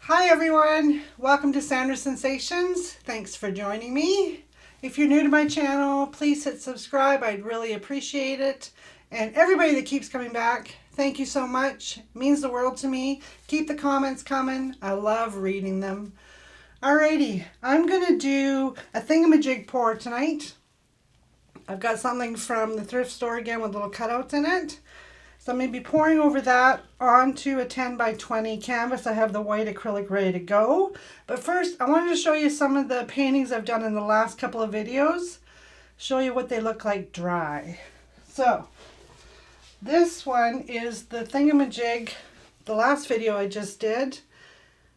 Hi everyone, welcome to Sandra Sensations. Thanks for joining me. If you're new to my channel, please hit subscribe. I'd really appreciate it. And everybody that keeps coming back, thank you so much. It means the world to me. Keep the comments coming. I love reading them. Alrighty, I'm gonna do a thingamajig pour tonight. I've got something from the thrift store again with little cutouts in it. So I'm going to be pouring over that onto a 10 by 20 canvas. I have the white acrylic ready to go. But first, I wanted to show you some of the paintings I've done in the last couple of videos. Show you what they look like dry. So, this one is the thingamajig, the last video I just did,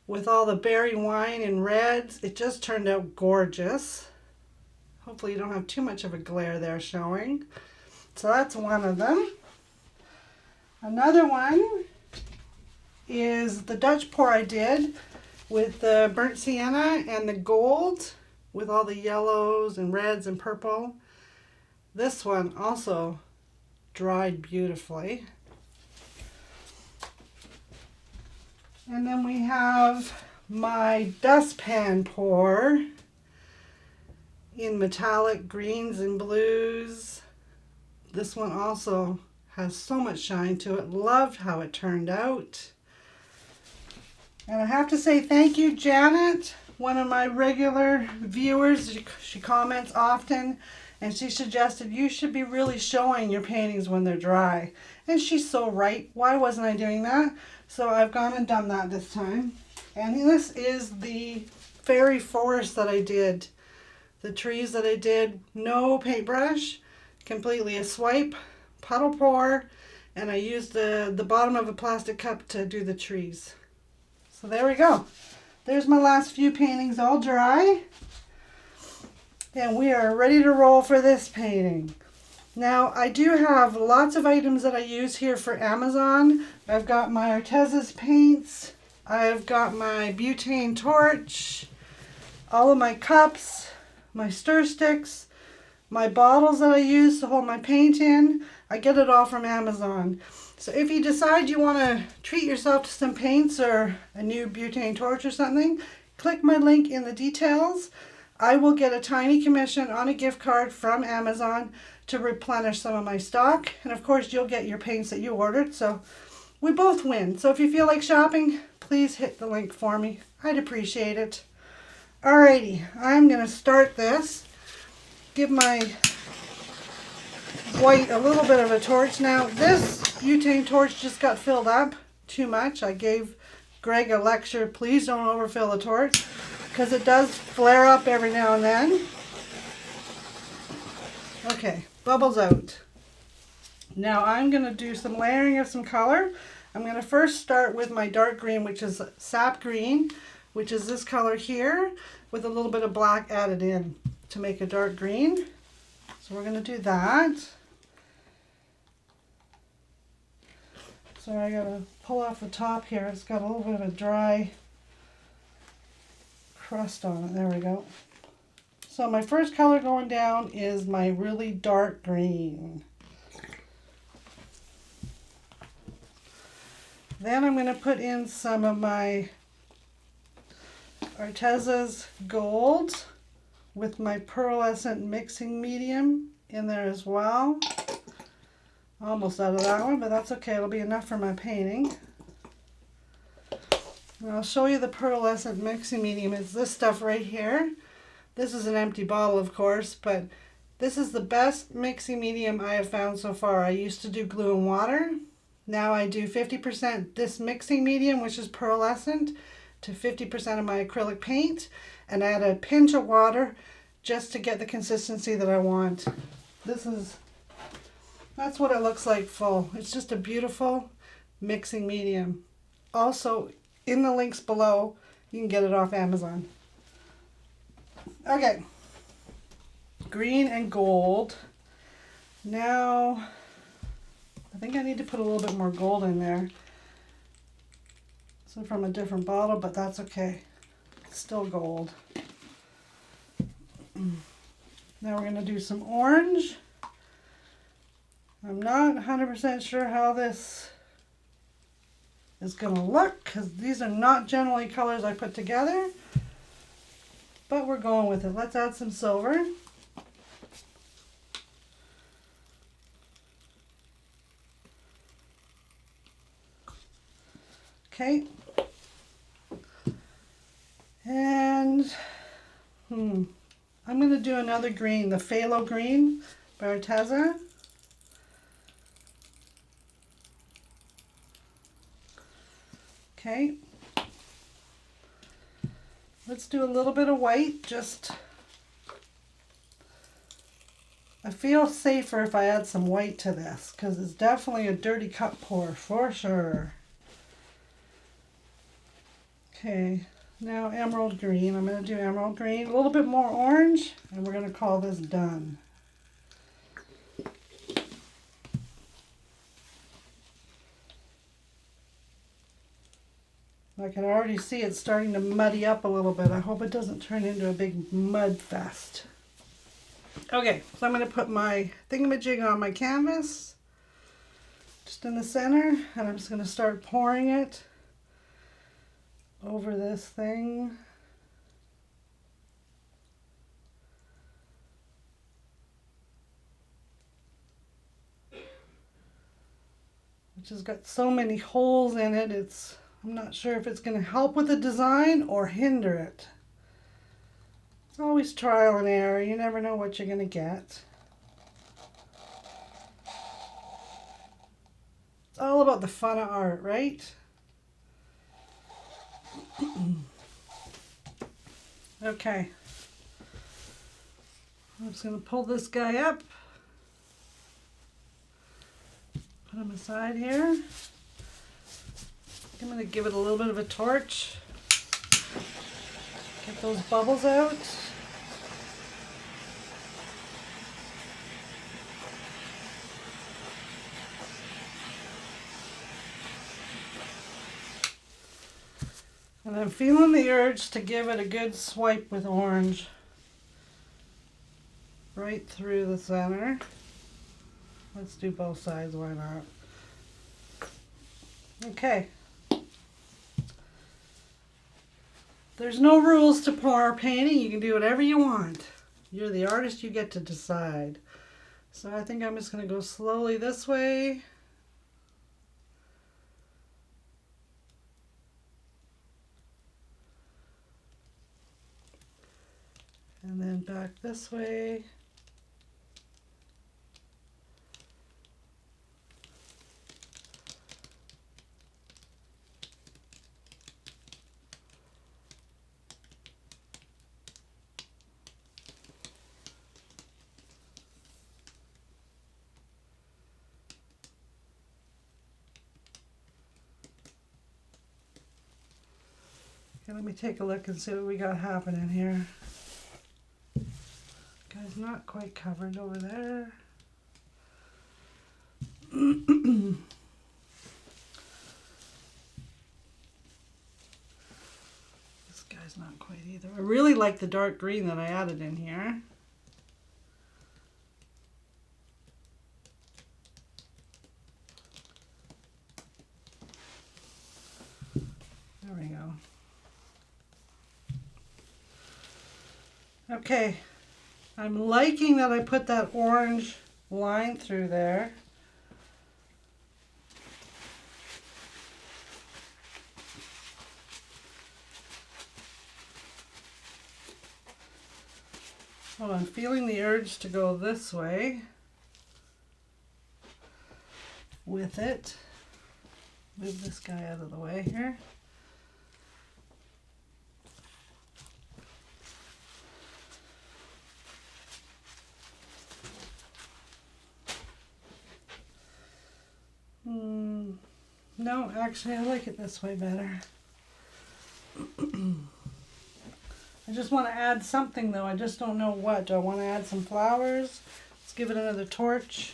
with all the berry wine and reds. It just turned out gorgeous. Hopefully you don't have too much of a glare there showing. So that's one of them. Another one is the Dutch pour I did with the burnt sienna and the gold with all the yellows and reds and purple. This one also dried beautifully. And then we have my dustpan pour in metallic greens and blues. This one also has so much shine to it. Loved how it turned out. And I have to say thank you, Janet, one of my regular viewers. She comments often, and she suggested you should be really showing your paintings when they're dry. And she's so right. Why wasn't I doing that? So I've gone and done that this time. And this is the fairy forest that I did. The trees that I did, no paintbrush, completely a swipe, puddle pour, and I used the bottom of a plastic cup to do the trees. So there we go. There's my last few paintings all dry. And we are ready to roll for this painting. Now I do have lots of items that I use here for Amazon. I've got my Artez's paints. I've got my butane torch, all of my cups, my stir sticks, my bottles that I use to hold my paint in. I get it all from Amazon. So if you decide you want to treat yourself to some paints or a new butane torch or something, click my link in the details. I will get a tiny commission on a gift card from Amazon to replenish some of my stock. And of course you'll get your paints that you ordered. So we both win. So if you feel like shopping, please hit the link for me. I'd appreciate it. Alrighty, I'm going to start this. Give my white a little bit of a torch. Now this butane torch just got filled up too much. I gave Greg a lecture, please don't overfill the torch, because it does flare up every now and then. Okay, bubbles out. Now I'm going to do some layering of some color. I'm going to first start with my dark green, which is sap green, which is this color here, with a little bit of black added in to make a dark green. So we're going to do that. So I got to pull off the top here. It's got a little bit of a dry crust on it. There we go. So my first color going down is my really dark green. Then I'm going to put in some of my Artez's gold with my pearlescent mixing medium in there as well. Almost out of that one, but that's okay. It'll be enough for my painting. And I'll show you the pearlescent mixing medium. It's this stuff right here. This is an empty bottle, of course, but this is the best mixing medium I have found so far. I used to do glue and water. Now I do 50% this mixing medium, which is pearlescent, to 50% of my acrylic paint, and add a pinch of water just to get the consistency that I want. That's what it looks like full. It's just a beautiful mixing medium. Also, in the links below, you can get it off Amazon. Okay, green and gold. Now, I think I need to put a little bit more gold in there. So from a different bottle, but that's okay. It's still gold. Now we're going to do some orange. I'm not 100% sure how this is going to look, because these are not generally colors I put together, but we're going with it. Let's add some silver. Okay. And I'm going to do another green, the phthalo green by Arteza. Okay. Let's do a little bit of white. I feel safer if I add some white to this, because it's definitely a dirty cup pour for sure. Okay, now emerald green. I'm going to do emerald green, a little bit more orange, and we're going to call this done. I can already see it starting to muddy up a little bit. I hope it doesn't turn into a big mud fest. Okay, so I'm going to put my thingamajig on my canvas, just in the center, and I'm just going to start pouring it over this thing. Which has got so many holes in it, I'm not sure if it's going to help with the design or hinder it. It's always trial and error. You never know what you're going to get. It's all about the fun of art, right? Okay. I'm just going to pull this guy up. Put him aside here. I'm going to give it a little bit of a torch. Get those bubbles out. And I'm feeling the urge to give it a good swipe with orange right through the center. Let's do both sides, why not? Okay. There's no rules to pour painting. You can do whatever you want. You're the artist, you get to decide. So I think I'm just going to go slowly this way. And then back this way. Okay, let me take a look and see what we got happening here. Guy's not quite covered over there. This guy's not quite either. I really like the dark green that I added in here. There we go. Okay. I'm liking that I put that orange line through there. Oh, I'm feeling the urge to go this way with it. Move this guy out of the way here. No, actually I like it this way better. I just want to add something though, I just don't know what. Do I want to add some flowers? Let's give it another torch.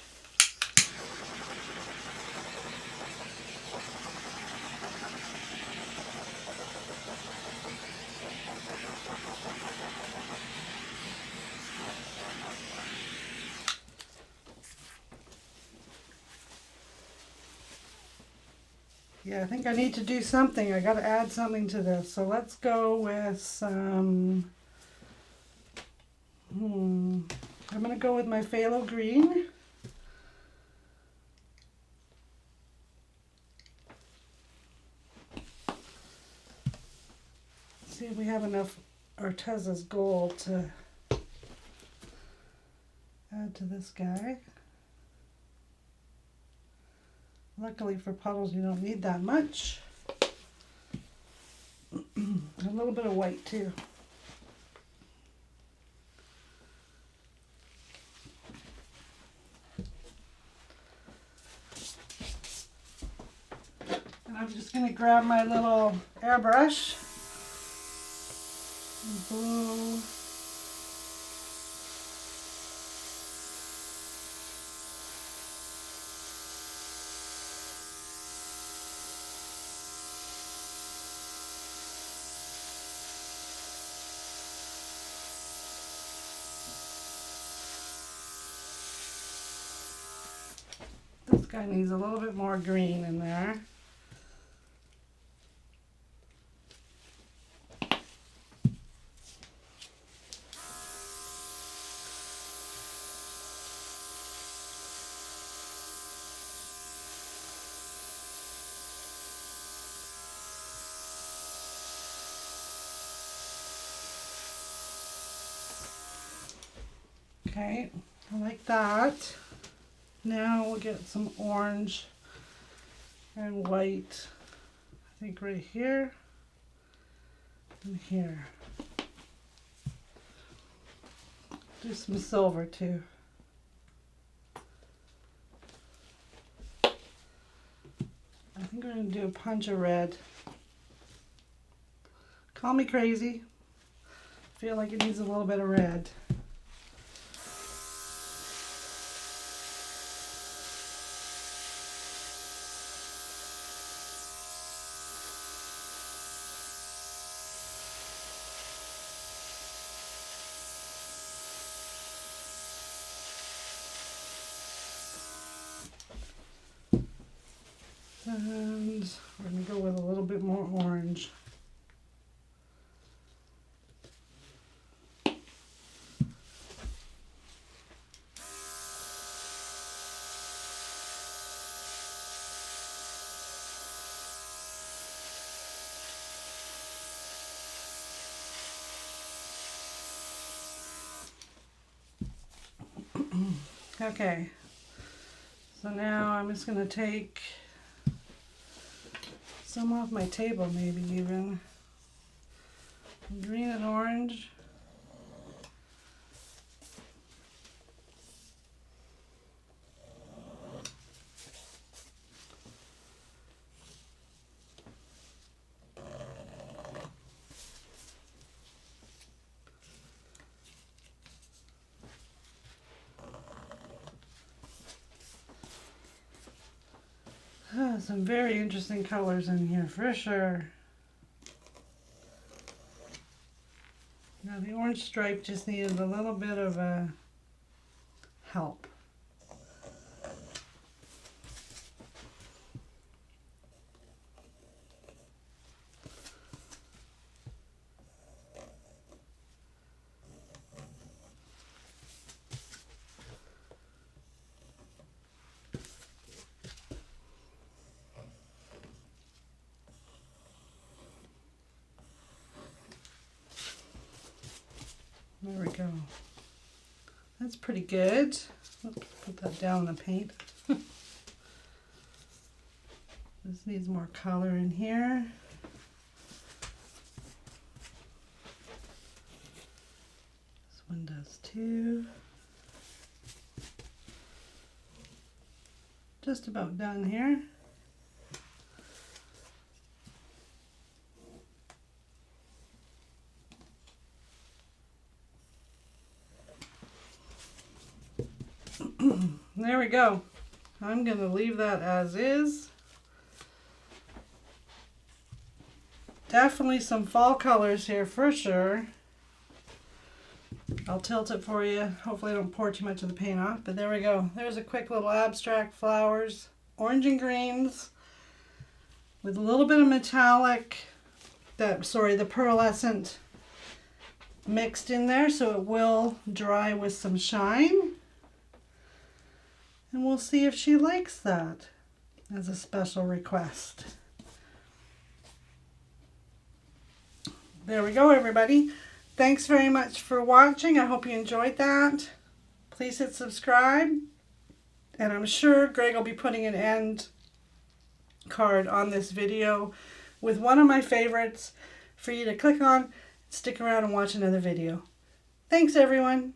Yeah, I think I need to do something. I got to add something to this. So let's go with some, I'm going to go with my phthalo green. See if we have enough Arteza's Gold to add to this guy. Luckily for puddles, you don't need that much. A little bit of white too. And I'm just going to grab my little airbrush and blow. This guy needs a little bit more green in there. Okay, I like that. Now we'll get some orange and white, I think right here and here. Do some silver too. I think we're going to do a punch of red. Call me crazy. I feel like it needs a little bit of red. And we're going to go with a little bit more orange. Okay, so now I'm just going to take some off my table, maybe even. Green and orange. Some very interesting colors in here for sure. Now the orange stripe just needed a little bit of a help. There we go. That's pretty good. Oops, put that down in the paint. This needs more color in here. This one does too. Just about done here. There we go. I'm going to leave that as is. Definitely some fall colors here for sure. I'll tilt it for you. Hopefully I don't pour too much of the paint off, but there we go. There's a quick little abstract flowers. Orange and greens. with a little bit of metallic, the pearlescent mixed in there, so it will dry with some shine. And we'll see if she likes that as a special request. There we go, everybody. Thanks very much for watching. I hope you enjoyed that. Please hit subscribe. And I'm sure Greg will be putting an end card on this video with one of my favorites for you to click on, stick around and watch another video. Thanks, everyone.